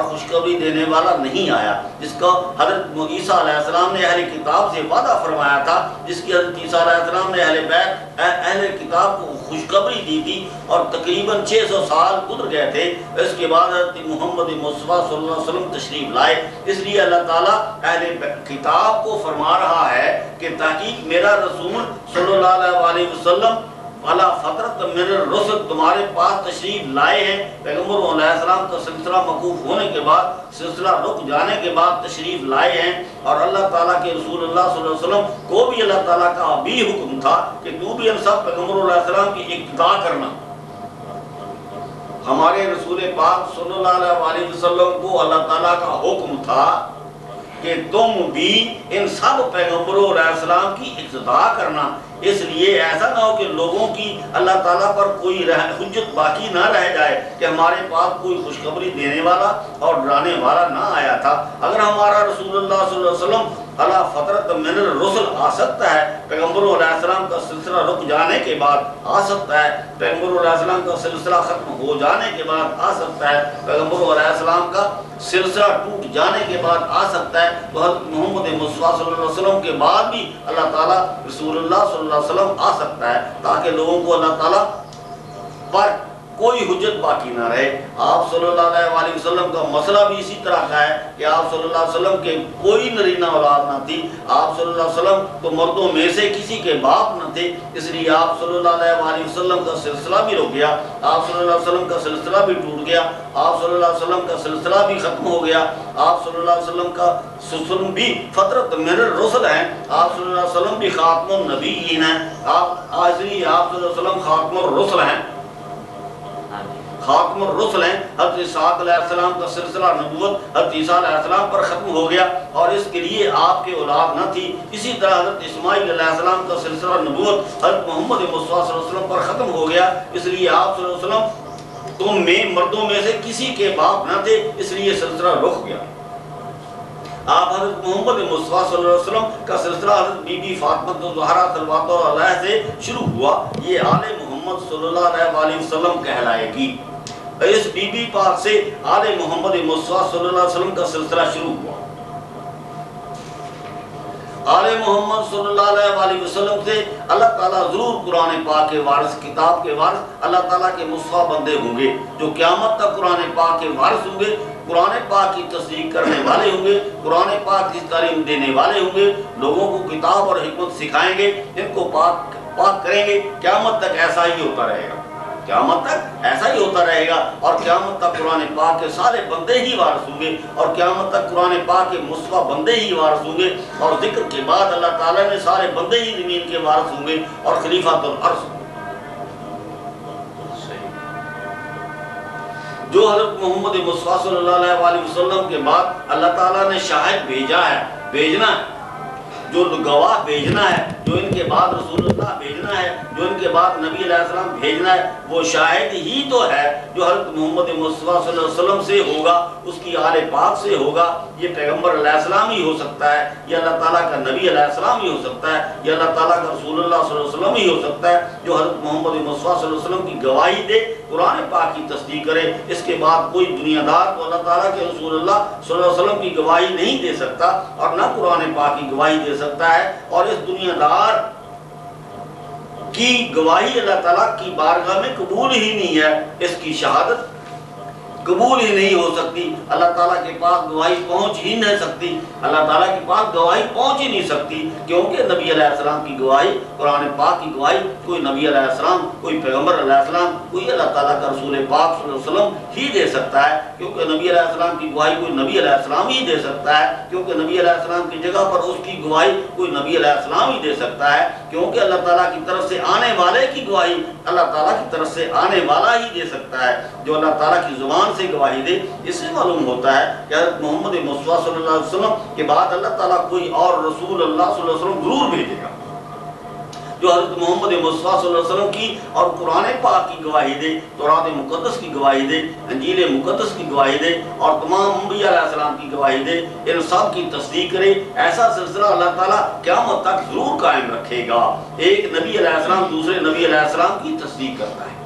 خوشخبری دینے والا نہیں آیا، جس کا حضرت عیسیٰ علیہ السلام نے اہل کتاب سے وعدہ فرمایا تھا، جس کی حضرت عیسیٰ علیہ السلام نے اہل کتاب کو خوشخبری دی تھی، اور تقریباً 600 سال گزر گئے تھے۔ اس کے بعد حضرت محمد مصطفیٰ صلی اللہ علیہ وسلم تشریف لائے۔ اس لیے اللہ تعالیٰ اہل کتاب کو فرما رہا ہے کہ تحقیق میرا رسول صلی اللہ علیہ وسلم علی فترت من الرسل تمہارے پاس تشریف لائے ہیں۔ پیغمبر علیہ السلام کا سلسلہ موقوف ہونے کے بعد، سلسلہ رک جانے کے بعد تشریف لائے ہیں، اور اللہ تعالیٰ کے رسول اللہ صلی اللہ علیہ وسلم کو بھی اللہ تعالیٰ کا بھی حکم تھا کہ تو بھی ان سب پیغمبر علیہ السلام کی اقتداء کرنا۔ ہمارے رسول پاک صلی اللہ علیہ وسلم کو اللہ تعالیٰ کا حکم تھا کہ تم بھی ان سب پیغمبروں علیہ السلام کی اقتداء کرنا۔ اس لیے ایسا نہ ہو کہ لوگوں کی اللہ تعالیٰ پر کوئی حجت باقی نہ رہ جائے کہ ہمارے پاس کوئی خوشخبری دینے والا اور ڈرانے والا نہ آیا تھا۔ اگر ہمارا رسول اللہ صلی اللہ علیہ وسلم علی فترت من الرسل آ سکتا ہے، پیغمبر علیہ السلام کا سلسلہ رک جانے کے بعد آ سکتا ہے، پیغمبر علیہ السلام کا سلسلہ ختم ہو جانے کے بعد آ سکتا ہے، پیغمبر علیہ السلام کا سلسلہ ٹوٹ جانے کے بعد آ سکتا ہے، تو حضرت محمد مصطفیٰ صلی اللہ علیہ وسلم کے بعد بھی اللہ تعالیٰ رسول اللہ صلی اللہ علیہ وسلم آ سکتا ہے، تاکہ لوگوں کو اللہ تعالیٰ پر کوئی حجت باقی نہ رہے۔ آپ صلی اللہ علیہ وسلم کا مسئلہ بھی اسی طرح کا ہے کہ آپ صلی اللہ علیہ وسلم کے کوئی نرینہ اولاد نہ تھی، آپ صلی اللہ علیہ وسلم تو مردوں میں سے کسی کے باپ نہ تھے، اس لیے آپ صلی اللہ علیہ وسلم کا سلسلہ بھی رک گیا، آپ صلی اللہ علیہ وسلم کا سلسلہ بھی ٹوٹ گیا، آپ صلی اللہ علیہ وسلم کا سلسلہ بھی ختم ہو گیا، آپ صلی اللہ علیہ وسلم کا سلسلہ بھی فترت من الرسل ہیں، آپ صلی اللہ علیہ وسلم بھی خاتم النبیین ہیں، آپ صلی اللہ علیہ وسلم خاتم الرسل ہیں، خاتم الرسل ہیں۔ حضرت اسحاق علیہ السلام کا سلسلہ نبوت حضرت عیسیٰ علیہ السلام پر ختم ہو گیا، اور اس کے لیے آپ کے اولاد نہ تھی۔ اسی طرح حضرت اسماعیل علیہ السلام کا سلسلہ نبوت حضرت محمد مصطفیٰ صلی اللہ علیہ وسلم پر ختم ہو گیا، اس لیے آپ صلی اللہ علیہ وسلم تم میں مردوں میں سے کسی کے باپ نہ تھے، اس لیے سلسلہ رک گیا۔ آپ حضرت محمد مصطفیٰ صلی اللہ علیہ وسلم کا سلسلہ حضرت بی بی فاطمہ زہرا صلوات اللہ علیہ سے شروع ہوا، یہ آل محمد صلی اللہ علیہ وسلم کہلائے گی۔ اس بی بی پاک سے آل محمد مصطفیٰ صلی اللہ علیہ وسلم کا سلسلہ شروع ہوا۔ آل محمد صلی اللہ علیہ وسلم سے اللہ تعالیٰ ضرور قرآن پاک کے وارث، کتاب کے وارث اللہ تعالیٰ کے مصطفیٰ بندے ہوں گے، جو قیامت تک قرآن پاک کے وارث ہوں گے، قرآن پاک کی تصدیق کرنے والے ہوں گے، قرآن پاک کی تعلیم دینے والے ہوں گے، لوگوں کو کتاب اور حکمت سکھائیں گے، ان کو پاک کریں گے۔ قیامت تک ایسا ہی ہوتا رہے گا، قیامت تک ایسا ہی ہوتا رہے گا، اور قیامت تک قرآن پاک کے سارے بندے ہی وارث ہوں گے، اور قیامت تک قرآن پاک کے مصطفیٰ بندے ہی وارث ہوں گے، اور ذکر کے بعد اللہ تعالیٰ نے سارے بندے ہی زمین کے وارث ہوں گے اور خلیفۃ الارض ہوں گے۔ جو حضرت محمد مصطفیٰ صلی اللہ علیہ وسلم کے بعد اللہ تعالیٰ نے شاہد بھیجا ہے، بھیجنا ہے، جو گواہ بھیجنا ہے، جو ان کے بعد رسول اللہ بھیجنا ہے، جو ان کے بعد نبی علیہ السلام بھیجنا ہے، وہ شاہد ہی تو ہے جو حضرت محمد مصطفیٰ صلی اللہ علیہ وسلم سے ہوگا، اس کی آل پاک سے ہوگا۔ یہ پیغمبر علیہ السلام ہی ہو سکتا ہے، یہ اللہ تعالیٰ کا نبی علیہ السلام ہی ہو سکتا ہے، یہ اللہ تعالیٰ کا رسول اللہ صلی اللہ علیہ وسلم ہی ہو سکتا ہے، جو حضرت محمد مصطفیٰ صلی اللہ علیہ وسلم کی گواہی دے، قرآن پاک کی تصدیق کرے۔ اس کے بعد کوئی دنیا دار تو اللہ تعالیٰ کے رسول اللہ صلی اللہ علیہ وسلم کی گواہی نہیں دے سکتا، اور نہ قرآن پاک کی گواہی دے سکتا ہے، اور اس دنیا دار کی گواہی اللہ تعالیٰ کی بارگاہ میں قبول ہی نہیں ہے، اس کی شہادت قبول ہی نہیں ہو سکتی، اللہ تعالیٰ کے پاس گواہی پہنچ ہی نہیں سکتی، اللہ تعالیٰ کے پاس گواہی پہنچ ہی نہیں سکتی، کیونکہ نبی علیہ السلام کی گواہی، قرآن پاک کی گواہی کوئی نبی علیہ السلام، کوئی پیغمبر علیہ السلام، کوئی اللہ تعالیٰ کا رسول پاک صلی اللہ علیہ وسلم ہی دے سکتا ہے، کیونکہ نبی علیہ السلام کی گواہی کوئی نبی علیہ السلام ہی دے سکتا ہے، کیونکہ نبی علیہ السلام کی جگہ پر اس کی گواہی کوئی نبی علیہ السلام ہی دے سکتا ہے، کیونکہ اللہ تعالیٰ کی طرف سے آنے والے کی گواہی اللہ تعالیٰ کی طرف سے آنے والا ہی دے سکتا ہے، جو اللہ تعالیٰ کی زبان سے گواہی دے۔ اس سے معلوم ہوتا ہے کہ حضرت محمد مصطفیٰ صلی اللہ علیہ وسلم کے بعد اللہ تعالیٰ کوئی اور رسول اللہ صلی اللہ علیہ وسلم ضرور بھیجے گا، جو حضرت محمد مصطفیٰ صلی اللہ علیہ وسلم کی اور قرآن پاک کی گواہی دے، تورات مقدس کی گواہی دے، انجیل مقدس کی گواہی دے، اور تمام انبیاء علیہ السلام کی گواہی دے، ان سب کی تصدیق کرے۔ ایسا سلسلہ اللہ تعالیٰ قیامت تک ضرور قائم رکھے گا۔ ایک نبی علیہ السلام دوسرے نبی علیہ السلام کی تصدیق کرتا ہے،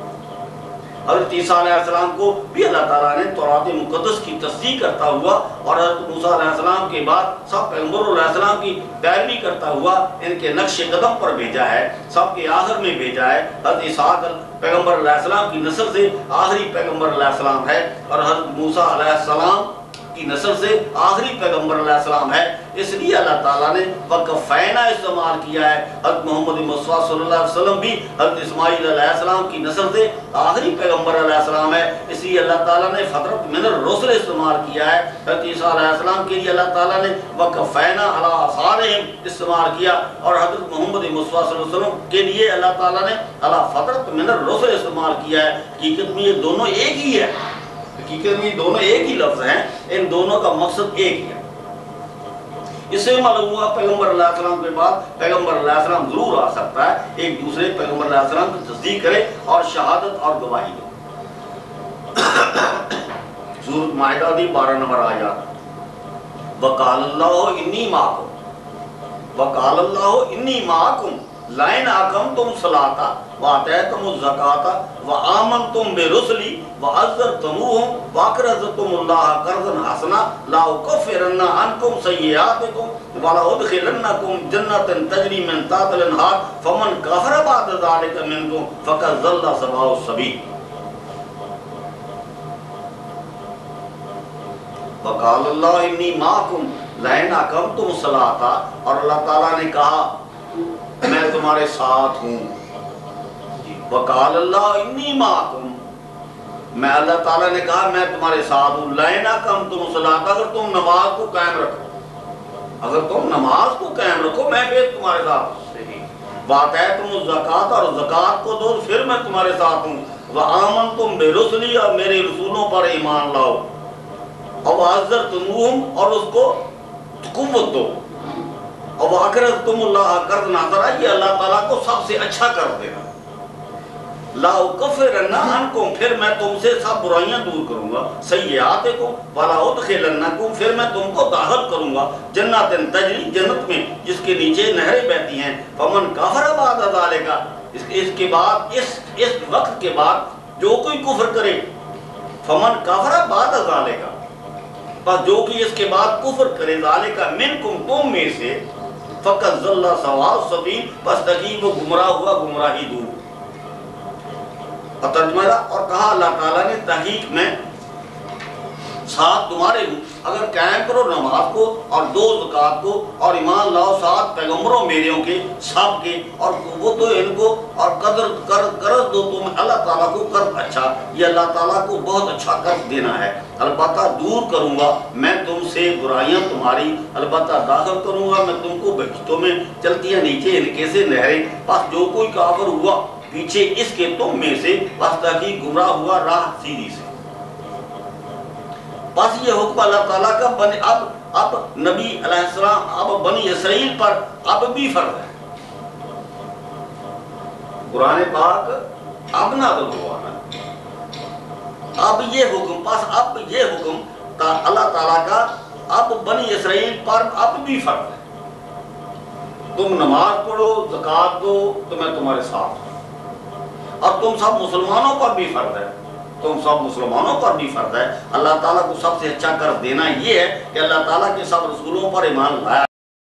حضرت عیسیٰ علیہ السلام کو بھی اللہ تعالیٰ نے تورات مقدس کی تصدیق کرتا ہوا اور حضرت موسیٰ علیہ السلام کے بعد سب پیغمبروں علیہ السلام کی پیروی کرتا ہوا ان کے نقش قدم پر بھیجا ہے، سب کے آخر میں بھیجا ہے۔ حضرت اسحاق پیغمبر علیہ السلام کی نسل سے آخری پیغمبر علیہ السلام ہے، اور حضرت موسیٰ علیہ السلام کی نسل سے آخری پیغمبر علیہ السلام ہے۔ اس لیے اللہ تعالیٰ نے وَقَفَّيْنَا استعمال کیا ہے۔ حضرت محمد مصطفیٰ صلی اللہ علیہ وسلم بھی حضرت اسماعیل علیہ السلام کی نسل سے آخری پیغمبر علیہ السلام ہے، اس لیے اللہ تعالیٰ نے فترت من الرسل استعمال کیا ہے۔ حضرت عیسیٰ علیہ السلام کے لیے اللہ تعالیٰ نے وَقَفَّيْنَا عَلَىٰ آثَارِهِمْ استعمال کیا، اور حضرت محمد مصطفیٰ صلی اللہ علیہ وسلم کے لیے اللہ تعالیٰ نے عَلَىٰ فترت من الرسل استعمال کیا ہے۔ حقیقت میں یہ دونوں ایک ہی ہے، حقیقت میں دونوں ایک ہی لفظ ہیں، ان دونوں کا مقصد ایک ہی ہے۔ اس سے معلوم ہوا پیغمبر علیہ السلام کے بعد پیغمبر علیہ السلام ضرور آ سکتا ہے، ایک دوسرے پیغمبر علیہ السلام کی تصدیق کرے اور شہادت اور گواہی دے۔ سورۃ مائدہ دی 12 نمبر آیات، وَقَالَ اللَّهُ إِنِّي مَعَكُمْ وَقَالَ اللَّهُ إِنِّي مَعَكُمْ لَئِنْ أَقَمْتُمُ الصَّلَاةَ وَآتَيْتُمُ الزَّكَاةَ وَآمَنْتُمْ بِرُسُلِي وَعَزَّرْتُمُوهُمْ وَأَقْرَضْتُمُ اللَّهَ قَرْضًا حَسَنًا لَأُكَفِّرَنَّ عَنْكُمْ سَيِّئَاتِكُمْ وَلَأُدْخِلَنَّكُمْ جَنَّةً تَجْرِي مِنْ تَحْتِهَا الْأَنْهَارُ فَمَنْ كَفَرَ بَعْدَ ذَلِكَ مِنْكُمْ فَقَدْ ضَلَّ سَوَاءَ السَّبِيلِ۔ وَقَالَ اللَّهُ إِنِّي مَعَكُمْ لَئِنْ أَقَمْتُمُ الصَّلَاةَ، اور اللہ تعالیٰ نے کہا میں تمہارے ساتھ ہوں۔ وَقَالَ اللَّهُ إِنِّي مَعَكُمْ، میں اللہ تعالیٰ نے کہا میں تمہارے ساتھ ہوں۔ لَئِنْ أَقَمْتُمُ الصَّلَاةَ، اگر تم نماز کو قائم رکھو، اگر تم نماز کو قائم رکھو میں پھر تمہارے ساتھ ہوں۔ وَآتَيْتُمُ الزَّكَاةَ، اور زکوٰۃ کو دو پھر میں تمہارے ساتھ ہوں۔ وَآمَنْتُمْ بِرُسُلِي، اور میرے رسولوں پر ایمان لاؤ۔ اور وَعَزَّرْتُمُوهُمْ، اور اس کو قوت دو۔ اور وَأَقْرَضْتُمُ اللَّهَ قَرْضًا حَسَنًا، یہ اللہ تعالیٰ کو سب سے اچھا قرض دینا۔ لَأُكَفِّرَنَّ عَنْكُمْ، پھر میں تم سے سب برائیاں دور کروں گا۔ سَيِّئَاتِكُمْ وَلَأُدْخِلَنَّكُمْ، پھر میں تم کو داخل کروں گا جناتٍ تجری، جنت میں جس کے نیچے نہریں بہتی ہیں۔ فَمَنْ كَفَرَ بَعْدَ ذَلِكَ، اس کے بعد اس وقت کے بعد جو کوئی کفر کرے، فَمَنْ كَفَرَ بَعْدَ ذَلِكَ، بس جو کہ اس کے بعد کفر کرے، ذالکہ منکم، تم میں سے، فقط ضل سواء السبیل، بس تقریب گمراہ ہوا گمراہی دور۔ اور ترجمہ اور کہا اللہ تعالیٰ نے تحقیق میں ساتھ تمہارے ہوں، اگر قائم کرو نماز کو اور دو زکوٰۃ کو اور ایمان لاؤ ساتھ پیغمبروں میروں کے سب کے، اور وہ تو ان کو اور قرض دو تم اللہ تعالیٰ کو قرض اچھا، یہ اللہ تعالیٰ کو بہت اچھا قرض دینا ہے۔ البتہ دور کروں گا میں تم سے برائیاں تمہاری، البتہ داخل کروں گا میں تم کو بہشتوں میں چلتی ہیں نیچے ان کے سے نہریں۔ بس جو کوئی کافر ہوا پیچھے اس کے تم میں سے، بس تاکہ گمراہ ہوا راہ سیدھی سے۔ بس یہ حکم اللہ تعالیٰ کا اب نبی علیہ السلام اب بنی اسرائیل پر اب بھی فرض ہے۔ قرآن پاک اب نازل ہوا نا، اب یہ حکم، بس اب یہ حکم اللہ تعالیٰ کا اب بنی اسرائیل پر اب بھی فرض ہے۔ تم نماز پڑھو، زکوٰۃ دو تو میں تمہارے ساتھ ہوں، اور تم سب مسلمانوں پر بھی فرض ہے، تم سب مسلمانوں پر بھی فرض ہے۔ اللہ تعالیٰ کو سب سے اچھا قرض دینا یہ ہے کہ اللہ تعالیٰ کے سب رسولوں پر ایمان لایا۔